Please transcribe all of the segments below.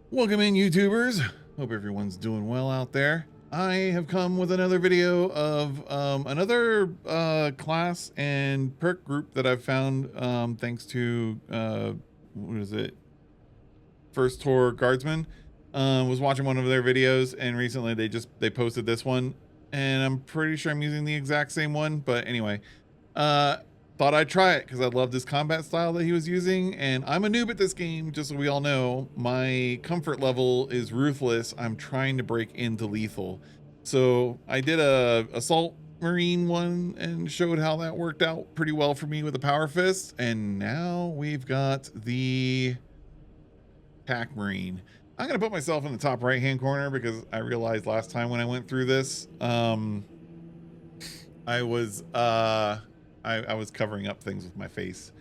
Welcome in, YouTubers. Hope everyone's doing well out there. I have come with another video of another class and perk group that I've found thanks to what is it? First Tour Guardsman. Was watching one of their videos, and recently they posted this one, and I'm pretty sure I'm using the exact same one. But anyway, uh, thought I'd try it because I love this combat style that he was using, and I'm a noob at this game, just so we all know. My comfort level is ruthless. I'm trying to break into lethal. So I did a assault marine one and showed how that worked out pretty well for me with the power fist, and now we've got the pack marine. I'm gonna put myself in the top right hand corner because I realized last time when I went through this, I was I was covering up things with my face.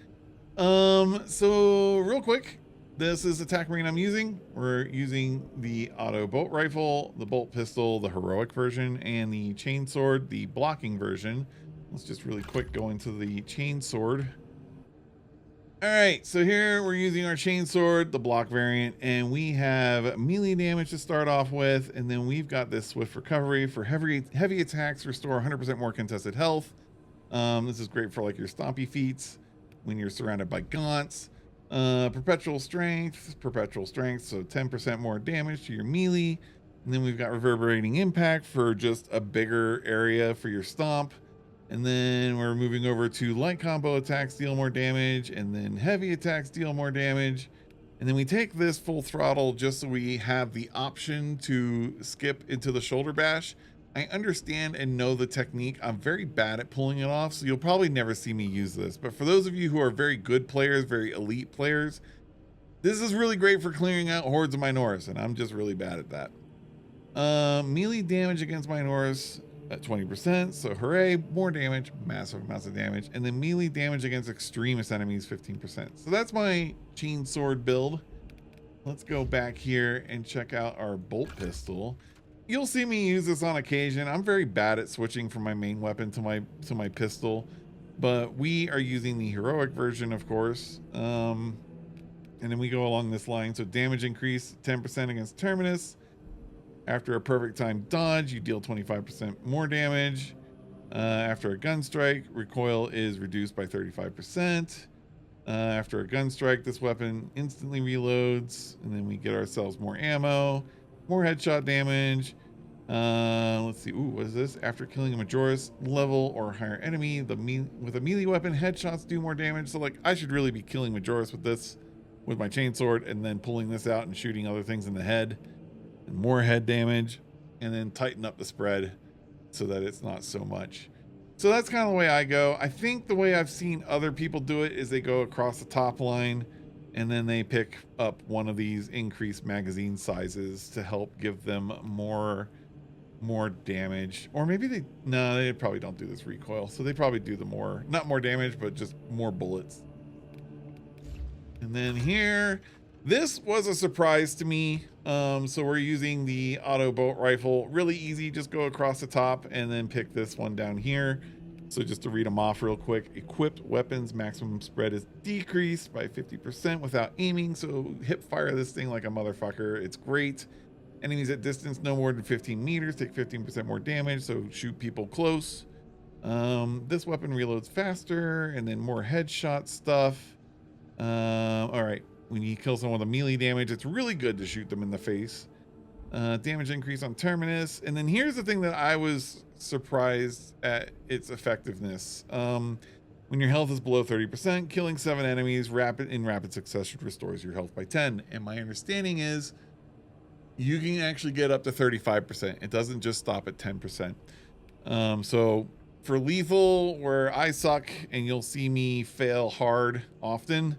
So real quick, this is the attack marine I'm using. We're using the auto bolt rifle, the bolt pistol, the heroic version, and the chain sword, the blocking version. Let's just really quick go into the chain sword. All right, so here we're using our chain sword, the block variant, and we have melee damage to start off with, and then we've got this swift recovery for heavy attacks, restore 100% more contested health. This is great for like your stompy feats when you're surrounded by gaunts. Perpetual strength, so 10% more damage to your melee. And then we've got reverberating impact for just a bigger area for your stomp. And then we're moving over to light combo attacks deal more damage, and then heavy attacks deal more damage. And then we take this full throttle just so we have the option to skip into the shoulder bash. I understand and know the technique. I'm very bad at pulling it off, so you'll probably never see me use this. But for those of you who are very good players, very elite players, this is really great for clearing out hordes of Minoris, and I'm just really bad at that. Melee damage against Minoris at 20%, so hooray, more damage, massive amounts of damage. And then melee damage against extremist enemies, 15%. So that's my chain sword build. Let's go back here and check out our bolt pistol. You'll see me use this on occasion. I'm very bad at switching from my main weapon to my pistol, but we are using the heroic version, of course. And then we go along this line. So damage increase 10% against Terminus. After a perfect time dodge, you deal 25% more damage. After a gun strike, recoil is reduced by 35%. After a gun strike, this weapon instantly reloads, and then we get ourselves more ammo, more headshot damage. Let's see. Ooh, what is this? After killing a Majoris level or higher enemy, with a melee weapon, headshots do more damage. So, like, I should really be killing Majoris with this, with my chainsword, and then pulling this out and shooting other things in the head, and more head damage, and then tighten up the spread so that it's not so much. So that's kind of the way I go. I think the way I've seen other people do it is they go across the top line, and then they pick up one of these increased magazine sizes to help give them more damage. Or maybe they probably don't do this recoil, so they probably do not more damage, but just more bullets. And then here, this was a surprise to me. So we're using the auto bolt rifle. Really easy, just go across the top and then pick this one down here. So just to read them off real quick: equipped weapons maximum spread is decreased by 50% without aiming. So hip fire this thing like a motherfucker. It's great. Enemies at distance no more than 15 meters take 15% more damage, so shoot people close. This weapon reloads faster, and then more headshot stuff. All right. When you kill someone with a melee damage, it's really good to shoot them in the face. Damage increase on Terminus. And then here's the thing that I was surprised at its effectiveness. When your health is below 30%, killing 7 enemies in rapid succession restores your health by 10. And my understanding is you can actually get up to 35%. It doesn't just stop at 10%. So for lethal, where I suck and you'll see me fail hard often,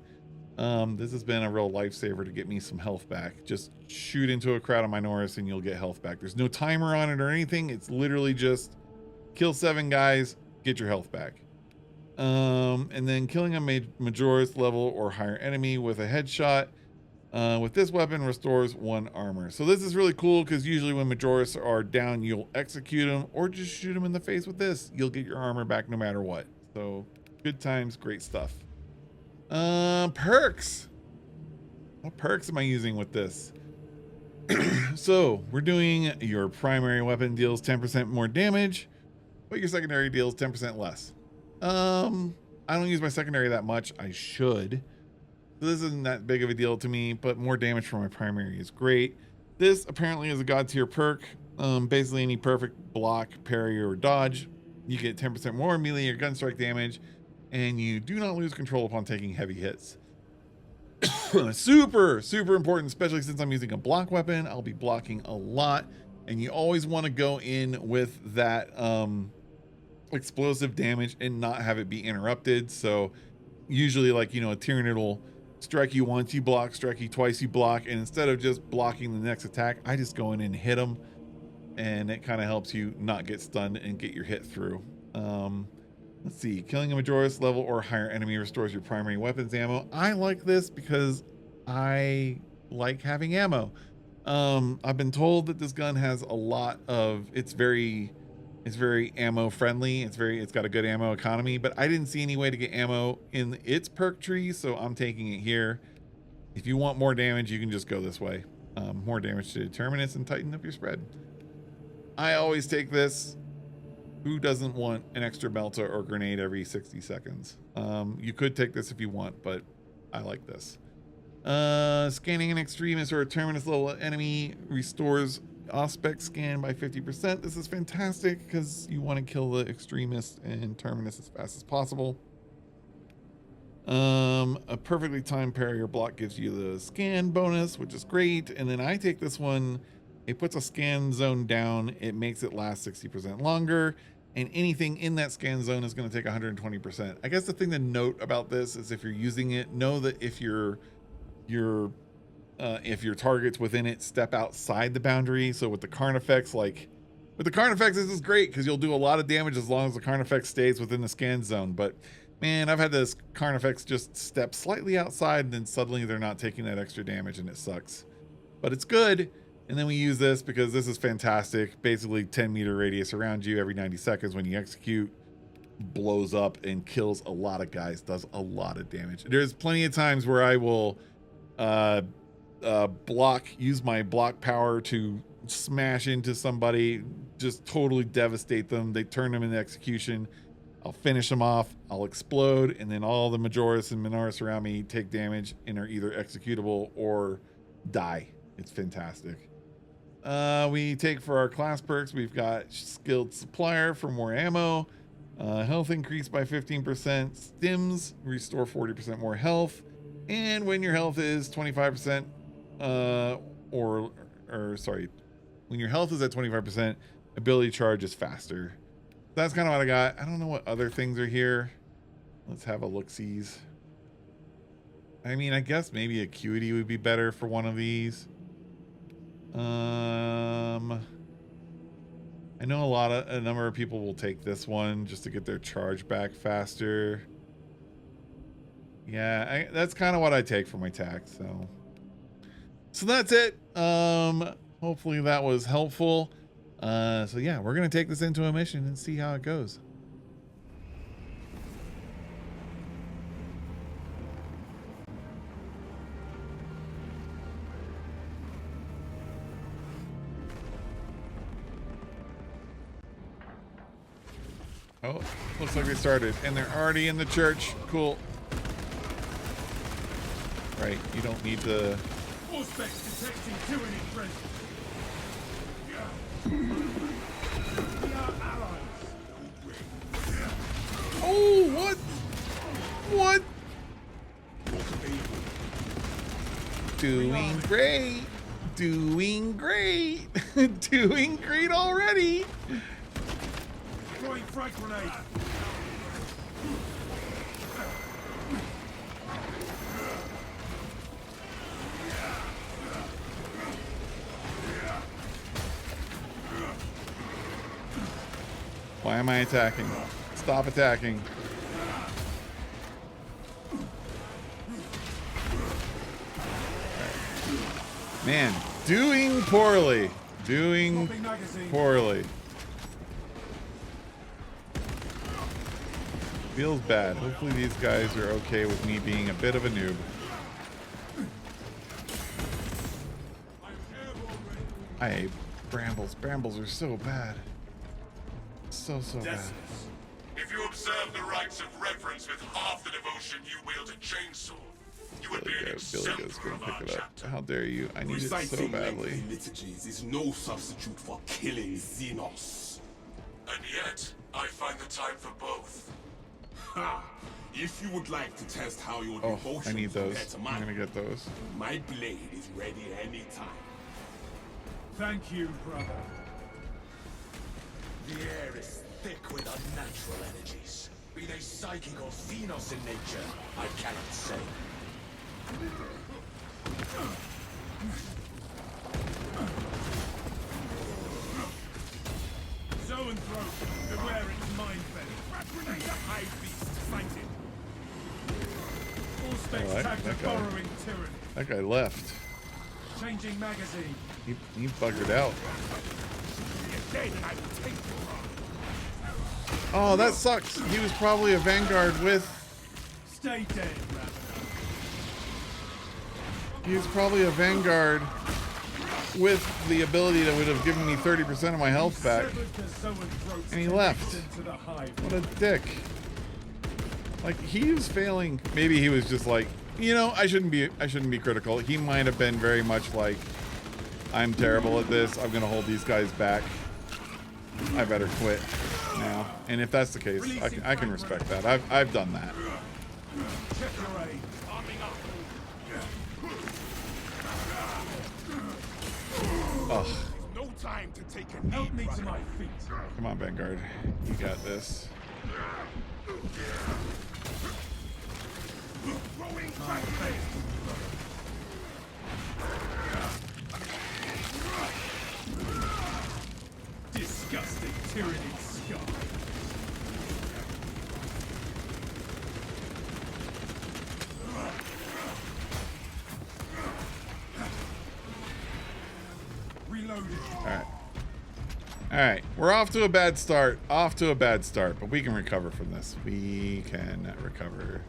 this has been a real lifesaver to get me some health back. Just shoot into a crowd of Minoris and you'll get health back. There's no timer on it or anything. It's literally just kill 7 guys, get your health back. And then killing a Majoris level or higher enemy with a headshot with this weapon restores 1 armor. So this is really cool because usually when Majoris are down, you'll execute them or just shoot them in the face with this. You'll get your armor back no matter what. So good times, great stuff. Perks. What perks am I using with this? So we're doing your primary weapon deals 10% more damage, but your secondary deals 10% less. I don't use my secondary that much. I should. So this isn't that big of a deal to me, but more damage for my primary is great. This apparently is a god tier perk. Basically any perfect block, parry, or dodge, you get 10% more melee or gun strike damage, and you do not lose control upon taking heavy hits. Super important, especially since I'm using a block weapon. I'll be blocking a lot, and you always want to go in with that explosive damage and not have it be interrupted. So usually, like, you know, a Tyranid will strike you once, you block, strike you twice, you block, and instead of just blocking the next attack, I just go in and hit them, and it kind of helps you not get stunned and get your hit through. Let's see, killing a Majoris level or higher enemy restores your primary weapons ammo. I like this because I like having ammo. I've been told that this gun has a lot of, it's very ammo friendly. It's got a good ammo economy, but I didn't see any way to get ammo in its perk tree, so I'm taking it here. If you want more damage, you can just go this way. More damage to Terminus and tighten up your spread. I always take this. Who doesn't want an extra melta or grenade every 60 seconds? You could take this if you want, but I like this. Scanning an extremist or a Terminus level enemy restores aspect scan by 50%. This is fantastic because you want to kill the extremist and Terminus as fast as possible. A perfectly timed parry or block gives you the scan bonus, which is great. And then I take this one. It puts a scan zone down. It makes it last 60% longer. And anything in that scan zone is going to take 120%. I guess the thing to note about this is if you're using it, know that if your targets within it step outside the boundary. So with the Carnifex, this is great because you'll do a lot of damage as long as the Carnifex stays within the scan zone. But man, I've had this Carnifex just step slightly outside and then suddenly they're not taking that extra damage and it sucks. But it's good. And then we use this because this is fantastic. Basically 10-meter radius around you every 90 seconds when you execute, blows up and kills a lot of guys, does a lot of damage. There's plenty of times where I will use my block power to smash into somebody, just totally devastate them. They turn them into execution. I'll finish them off, I'll explode, and then all the Majoris and Minoris around me take damage and are either executable or die. It's fantastic. We take for our class perks, we've got skilled supplier for more ammo, health increase by 15%, stims restore 40% more health, and when your health is 25%, when your health is at 25%, ability charge is faster. That's kind of what I got. I don't know what other things are here. Let's have a look-sees. I mean, I guess maybe acuity would be better for one of these. I know a number of people will take this one just to get their charge back faster. Yeah, that's kind of what I take for my tack. So that's it. Hopefully that was helpful. So yeah, we're gonna take this into a mission and see how it goes. Oh, looks like they started, and they're already in the church. Cool. Right, you don't need to. Oh, what? What? Doing great. Doing great. Doing great already. Frag grenade. Why am I attacking? Stop attacking. Man, doing poorly. Doing poorly. Feels bad. Hopefully these guys are okay with me being a bit of a noob. I hate brambles. Brambles are so bad. So bad. If you observe the rites of reverence with half the devotion you wield a chainsaw, you would be an Billy Go's gonna pick it up. How dare you? I need it so Reciting badly. lengthy liturgies is no substitute for killing Xenos. And yet, I find the time for both. Ha! If you would like to test how your Oh, devotion I need those. compared to I'm mine, gonna get those. my blade is ready anytime. Thank you, brother. The air is thick with unnatural energies. Be they psychic or Xenos in nature, I cannot say. Zoanthrope, beware its mind bend. The hive beast sighted. All specs that tagged to guy. borrowing tyranny. That guy left. Changing magazine. He buggered out. You're dead and I will take you. Oh, that sucks. He was probably a Vanguard with... Stay dead, Ravenous. He was probably a Vanguard with the ability that would have given me 30% of my health back. Severed the Zoanthrope's And he left. connection to the hive. What a dick. Like, he was failing. Maybe he was just like, you know, I shouldn't be critical. He might have been very much like, I'm terrible at this. I'm gonna hold these guys back. I better quit now. And if that's the case, I can respect that. I've done that. Check your aim. Arming up. Ugh. No time to take a Help knee, me to brother. my feet. Come on, Vanguard. You got this. Throwing My faith. Disgusting tyranny scum. Reloaded. Alright, we're off to a bad start. But we can recover from this. We can recover.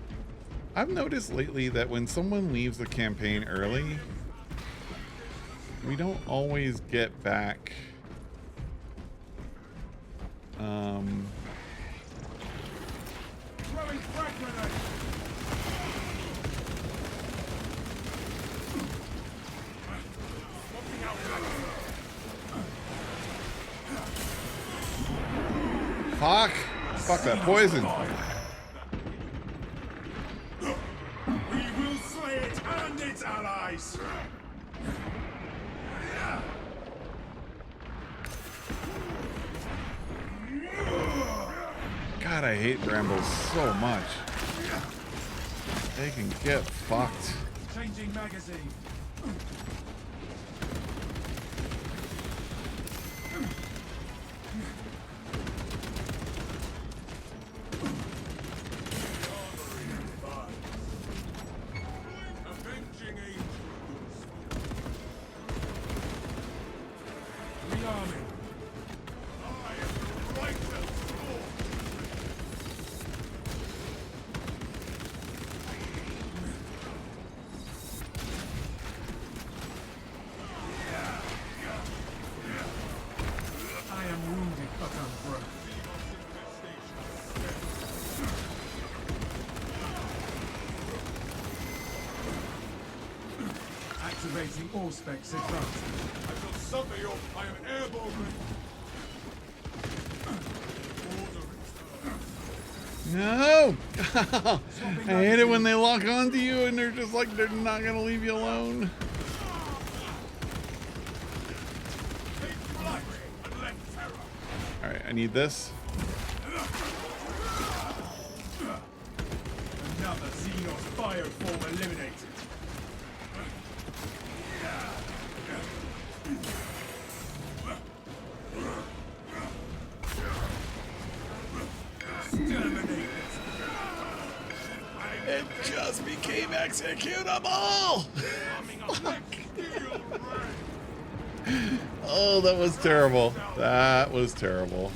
I've noticed lately that when someone leaves the campaign early, we don't always get back. Throwing frag grenade. Swapping out Fuck! Fuck that poison. We will slay it and its allies. God, I hate brambles so much. They can get fucked. Changing magazine. Avenging angels. Rearming. I am the righteous Lord. I am wounded but unbroken. Activating all specs advanced. I shall suffer your... I am airborne. No! I hate it when they lock onto you and they're just like, they're not gonna leave you alone. Alright, I need this. Another Xenos bioform eliminated. Exterminate this. It just became executable! Fuck. Oh, that was terrible. That was terrible.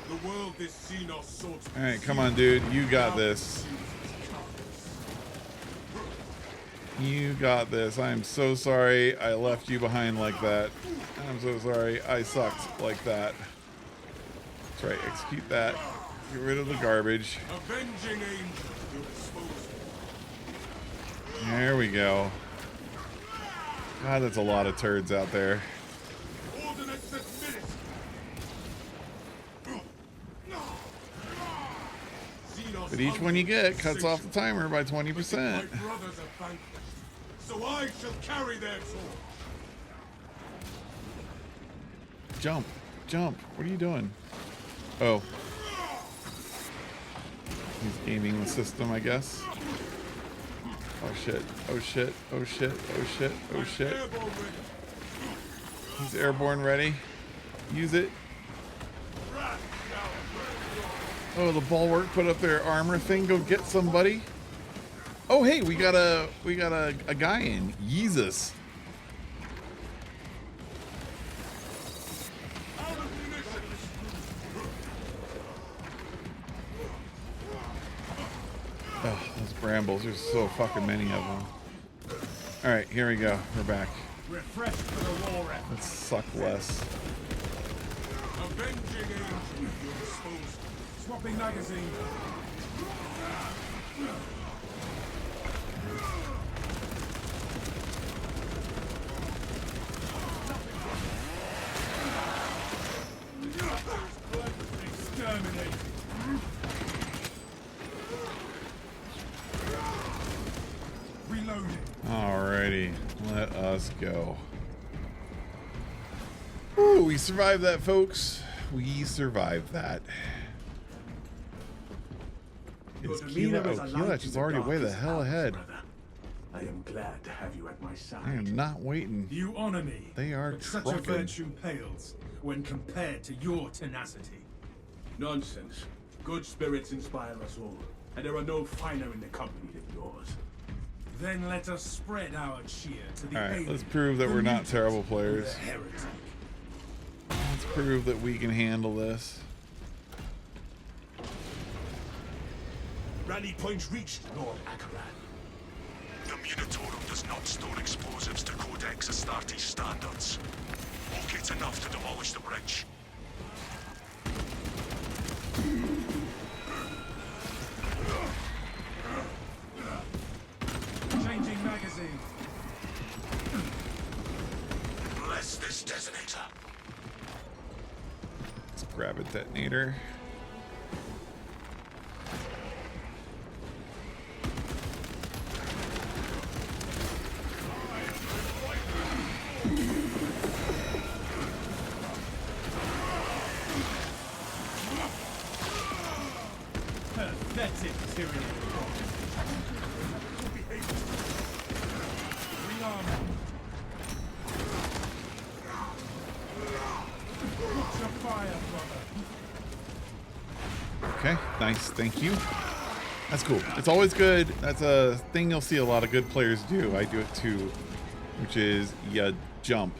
The world this Xenos sought. Alright, come on, dude. You got this. You got this. I am so sorry I left you behind like that. I'm so sorry I sucked like that. That's right, execute that. Get rid of the garbage. Avenging angel, your disposal. There we go. God, that's a lot of turds out there. Ordnance administered. But each one you get cuts off the timer by 20%. My brothers are vanquished, so I shall carry their sword. Jump. Jump. What are you doing? Oh. He's gaming the system, I guess. Oh shit. Oh shit. Oh shit. Oh shit. Oh shit. He's airborne ready. Use it. Oh, the bulwark put up their armor thing. Go get somebody. Oh hey, we got a guy in. Jesus. Oh, those brambles. There's so fucking many of them. Alright, here we go. We're back. Refreshed for the war effort. Let's suck less. Avenging angel, your disposal. Swapping magazine. Exterminate. Reloading. Alrighty, let us go. Ooh, we survived that, folks. We survived that. Is Keela? Oh, Keela is already way the hell ahead. I am glad to have you at my I side. am not waiting. You honor me. They are but such a trucking. virtue pales when compared to your tenacity. Nonsense. Good spirits inspire us all, and there are no finer in the company than yours. Then let us spread our cheer to the Alright, alien, let's prove that the we're not mutant, terrible and players. the heretic. Let's prove that we can handle this. Rally point reached, Lord Akaran. The Munitorum does not store explosives to Codex Astartes standards. Locate enough to demolish the bridge. Changing magazine. Bless this detonator. Let's grab a detonator. Pathetic tyranny. Rearm. Watch your fire, brother. Okay, nice, thank you. That's cool. It's always good. That's a thing you'll see a lot of good players do. I do it too, which is you jump.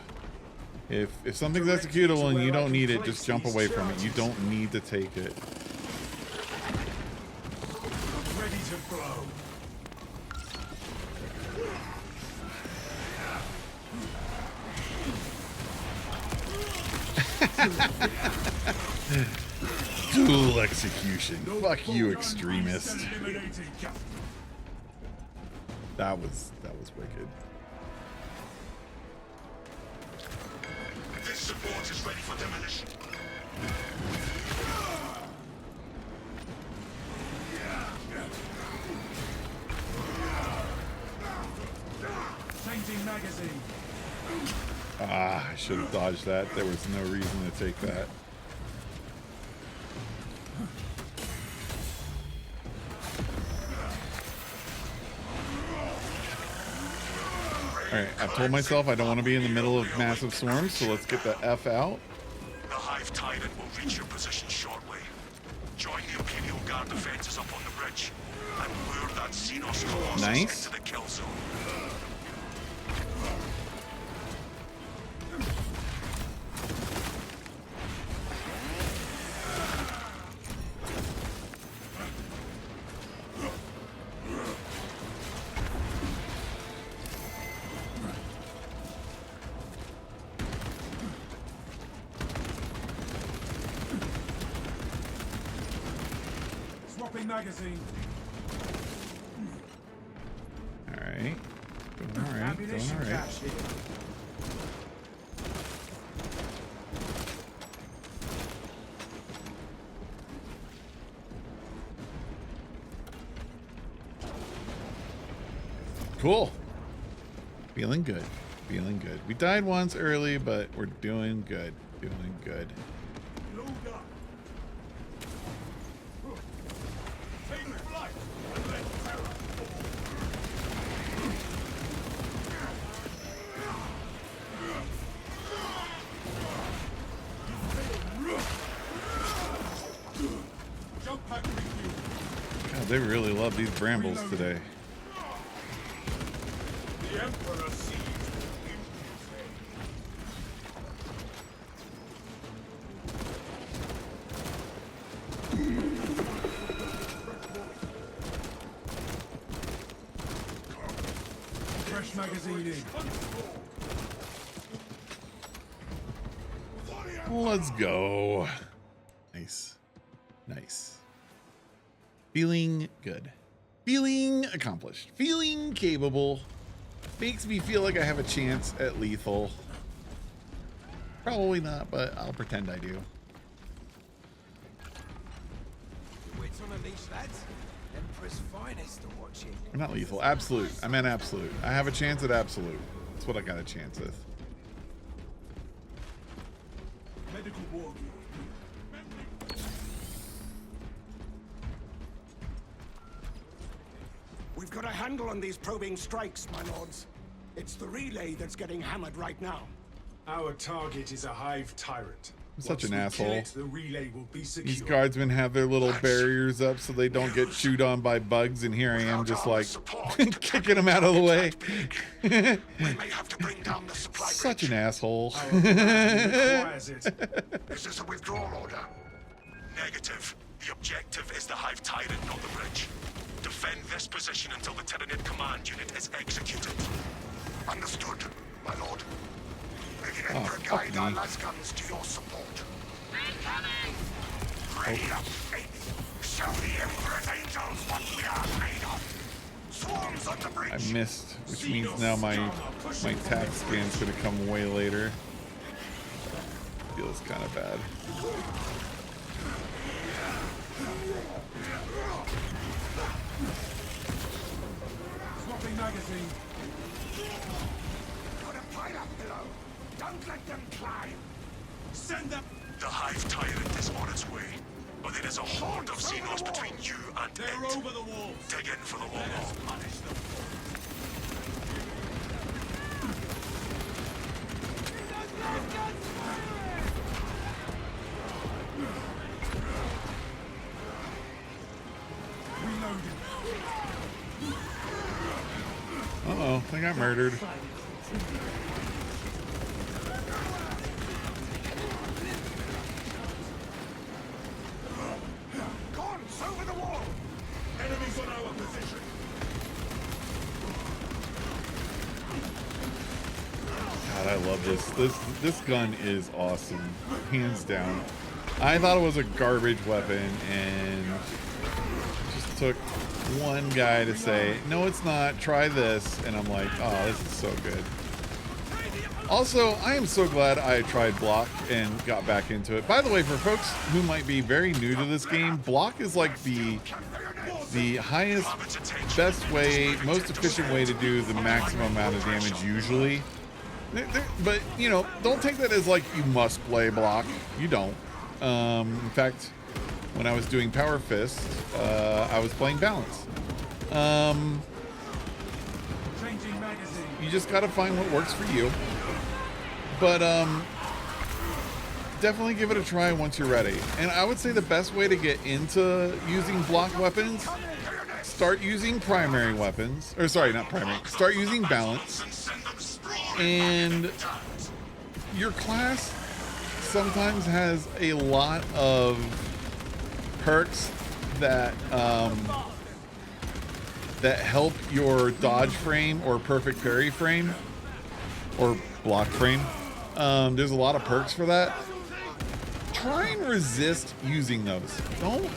If something's executable and you don't need it, just jump away from it. You don't need to take it. Ready to blow. Dual execution. Fuck you, extremist. Eliminated. That was wicked. This support is ready for demolition. Changing magazine. Ah, I should have dodged that. There was no reason to take that. Alright, I've told myself I don't want to be in the middle of massive swarms, so let's get the F out. The Hive Tyrant will reach your position shortly. Join the Imperial Guard defenses up on the bridge and lure that Xenos Colossus Nice. into the kill zone. Swapping magazine. All right. Doing all right. Doing Ammunition all right. cache here. Cool. Feeling good. Feeling good. We died once early, but we're doing good. Doing good. Load up. Take flight and let terror jump pack with God, they really love these brambles today. you. The Emperor seized Infinite. Fresh magazine in. Let's go. Nice. Nice. Feeling good. Feeling accomplished. Feeling capable. Makes me feel like I have a chance at lethal. Probably not, but I'll pretend I do. Wits on a leash, lads. Empress finest to watch it. Or not lethal. Absolute. I meant absolute. I have a chance at absolute. That's what I got a chance with. Medical ward. We've got a handle on these probing strikes, my lords. It's the relay that's getting hammered right now. Our target is a hive tyrant. I'm such Once an we asshole. kill it, the relay will be secure. These guardsmen have their little barriers up so they don't get chewed on by bugs, and here I am just like kicking them out of the way. We may have to bring down the supply Such an asshole. Requires it. Is this a withdrawal order? Negative. The objective is the Hive Tyrant, not the bridge. Defend this position until the Tyranid command unit is executed. Understood, my lord. May the Emperor guide our lasguns to your support. Ready up, faith. Show the Emperor's angels what we are made of. Swarms on the bridge. I missed, which means now my tax scan's gonna come way later. Feels kind of bad. Swapping magazine. Got a pilot below. Don't let them climb. Send them. The Hive Tyrant is on its way, but there is a horde of Xenos between you and They're it. over the walls. Dig in for the long haul. Punish them. Uh-oh, I got murdered. Guns over the wall. Enemies on our position. God, I love this. This gun is awesome, hands down. I thought it was a garbage weapon, and it just took one guy to say, no, it's not, try this, and I'm like, oh, this is so good. Also, I am so glad I tried Block and got back into it. By the way, for folks who might be very new to this game, Block is like the highest, best way, most efficient way to do the maximum amount of damage usually. But, you know, don't take that as like you must play Block. You don't. In fact, when I was doing Power Fist, I was playing Balance. Changing magazine. You just gotta find what works for you. But definitely give it a try once you're ready. And I would say the best way to get into using block weapons, start using primary weapons. Or sorry, not primary. Start using balance. And your class sometimes has a lot of perks that that help your dodge frame or perfect parry frame or block frame. There's a lot of perks for that. Try and resist using those. Don't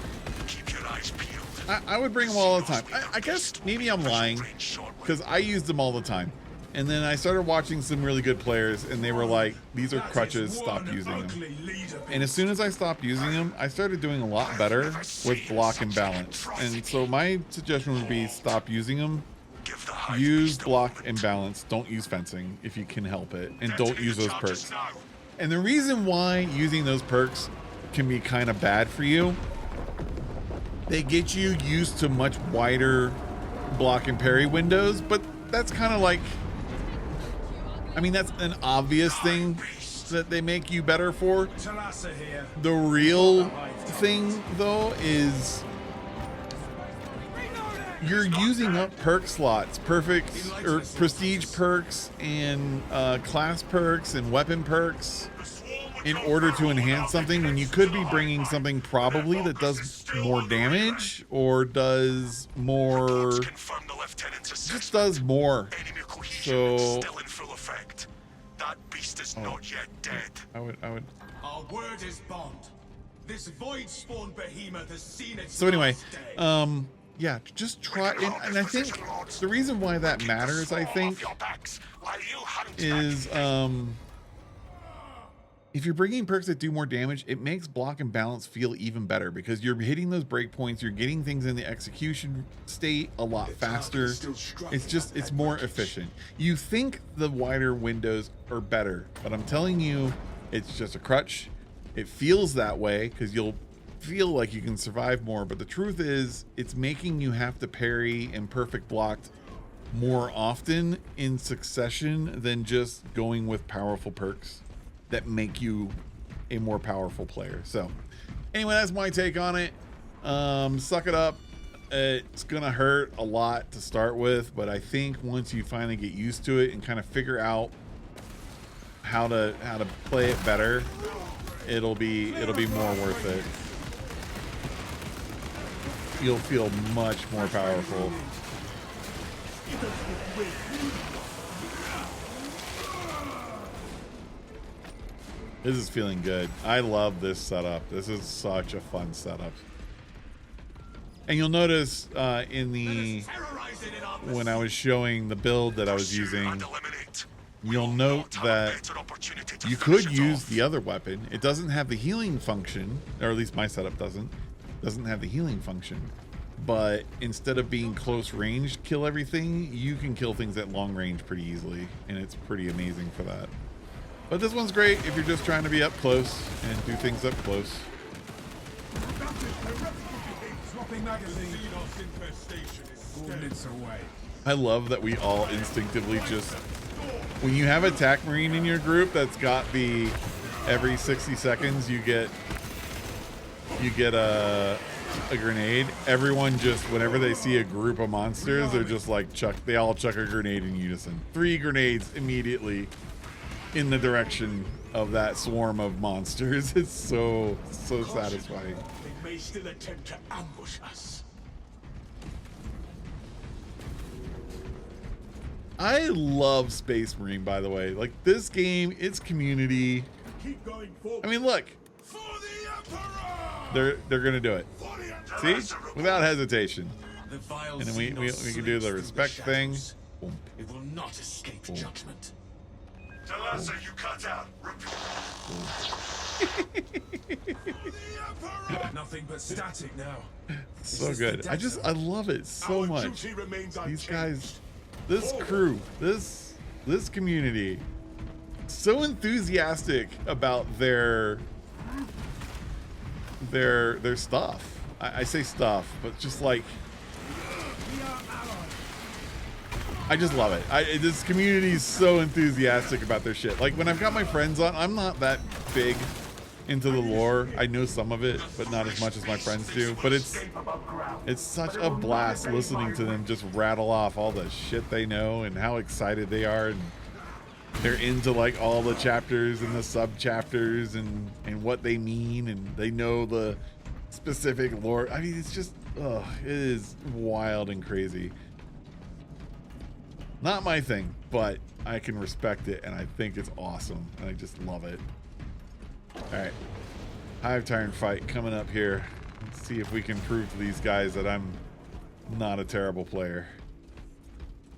Keep your eyes peeled. I would bring them all the time. I guess maybe I'm lying because I used them all the time. And then I started watching some really good players and they were like, these are crutches, stop using them. And as soon as I stopped using them, I started doing a lot better with block and balance. And so my suggestion would be stop using them. Use block and balance. Don't use fencing if you can help it. And don't use those perks. And the reason why using those perks can be kind of bad for you, they get you used to much wider block and parry windows, but that's kind of like, I mean, that's an obvious thing that they make you better for. The real thing, though, is you're using up perk slots, perfect or prestige perks and class perks and weapon perks in order to enhance something when you could be bringing something probably that does more damage or does more, just does more. So that beast is not yet dead. I would. Our word is bond. This void spawn behemoth has seen its So anyway, last day. yeah, just try. And I think the reason why that matters, I think, is if you're bringing perks that do more damage, it makes block and balance feel even better because you're hitting those breakpoints, you're getting things in the execution state a lot faster. It's more efficient. You think the wider windows are better, but I'm telling you, it's just a crutch. It feels that way because you'll feel like you can survive more, but the truth is it's making you have to parry and perfect blocked more often in succession than just going with powerful perks that make you a more powerful player. So anyway, that's my take on it. Suck it up. It's gonna hurt a lot to start with, but I think once you finally get used to it and kind of figure out how to play it better, it'll be more worth it. You'll feel much more powerful. This is feeling good. I love this setup. This is such a fun setup. And you'll notice when I was showing the build that I was using, you'll note that you could use the other weapon. It doesn't have the healing function, or at least my setup doesn't have the healing function. But instead of being close range, kill everything, you can kill things at long range pretty easily, and it's pretty amazing for that. But this one's great if you're just trying to be up close and do things up close. I love that we all instinctively just, when you have a attack marine in your group that's got the every 60 seconds you get a grenade, everyone just, whenever they see a group of monsters, they're just like they all chuck a grenade in unison. 3 grenades immediately in the direction of that swarm of monsters. It's so satisfying. They may still attempt to ambush us. I love Space Marine, by the way. Like, this game, its community. Keep going forward. I mean, look. For the Emperor! They're gonna do it. See? Without hesitation. The vile And then we Xenos can do the slips respect through thing. shadows. Boom. It will not escape Boom. judgment. Talassa, you cut out. Nothing but static now. So good. I love it so Our much. duty remains These unchanged. guys, this crew, this community, so enthusiastic about their stuff. I say stuff, but just like, I just love it. This community is so enthusiastic about their shit. Like, when I've got my friends on, I'm not that big into the lore. I know some of it, but not as much as my friends do. But it's such a blast listening to them just rattle off all the shit they know and how excited they are. And they're into like all the chapters and the sub chapters and what they mean, and they know the specific lore. I mean, it's just, it is wild and crazy. Not my thing, but I can respect it, and I think it's awesome, and I just love it. All right, Hive Tyrant fight coming up here. Let's see if we can prove to these guys that I'm not a terrible player.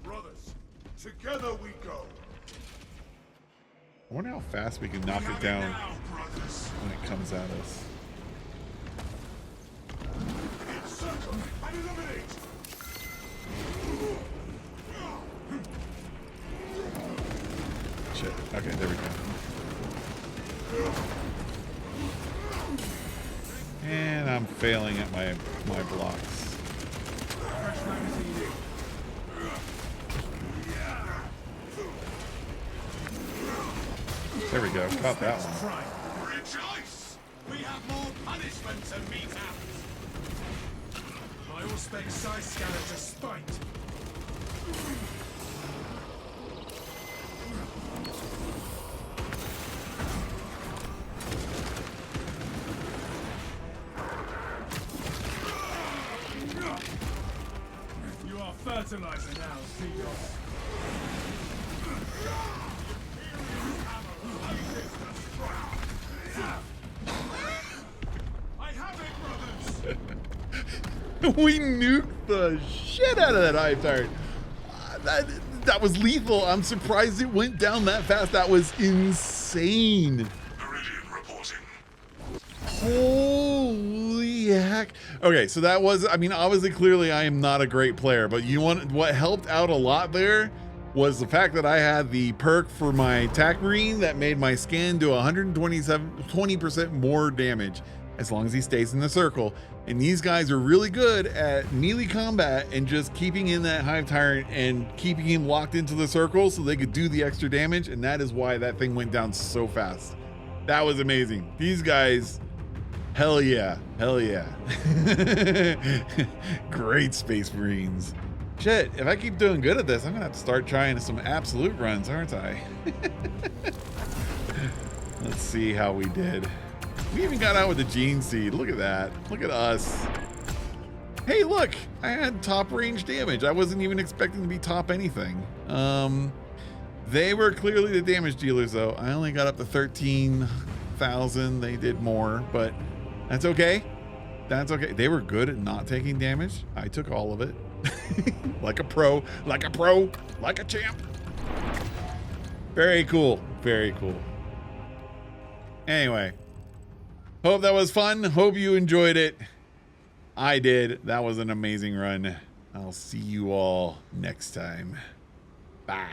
Brothers, together we go. I wonder how fast we can knock it down when it comes at us. Encircle and eliminate. Shit. Okay, there we go. And I'm failing at my blocks. There we go. Caught that one. Rejoice! We have more punishment to mete out. I expect side scanner to spite. You are fertilizer now, Seagulls. I have it, brothers! We nuked the shit out of that hive tyrant. That was lethal. I'm surprised it went down that fast. That was insane. Meridian reporting. Holy heck. Okay, so that was, I mean, obviously, clearly I am not a great player, but you want what helped out a lot there was the fact that I had the perk for my attack marine that made my scan do 20% more damage as long as he stays in the circle. And these guys are really good at melee combat and just keeping in that hive tyrant and keeping him locked into the circle so they could do the extra damage. And that is why that thing went down so fast. That was amazing. These guys, hell yeah, hell yeah. Great Space Marines. Shit, if I keep doing good at this, I'm gonna have to start trying some absolute runs, aren't I? Let's see how we did. We even got out with the gene seed. Look at that. Look at us. Hey, look, I had top range damage. I wasn't even expecting to be top anything. They were clearly the damage dealers though. I only got up to 13,000. They did more, but that's okay. That's okay. They were good at not taking damage. I took all of it. Like a pro, like a pro, like a champ. Very cool. Very cool. Anyway, hope that was fun. Hope you enjoyed it. I did. That was an amazing run. I'll see you all next time. Bye.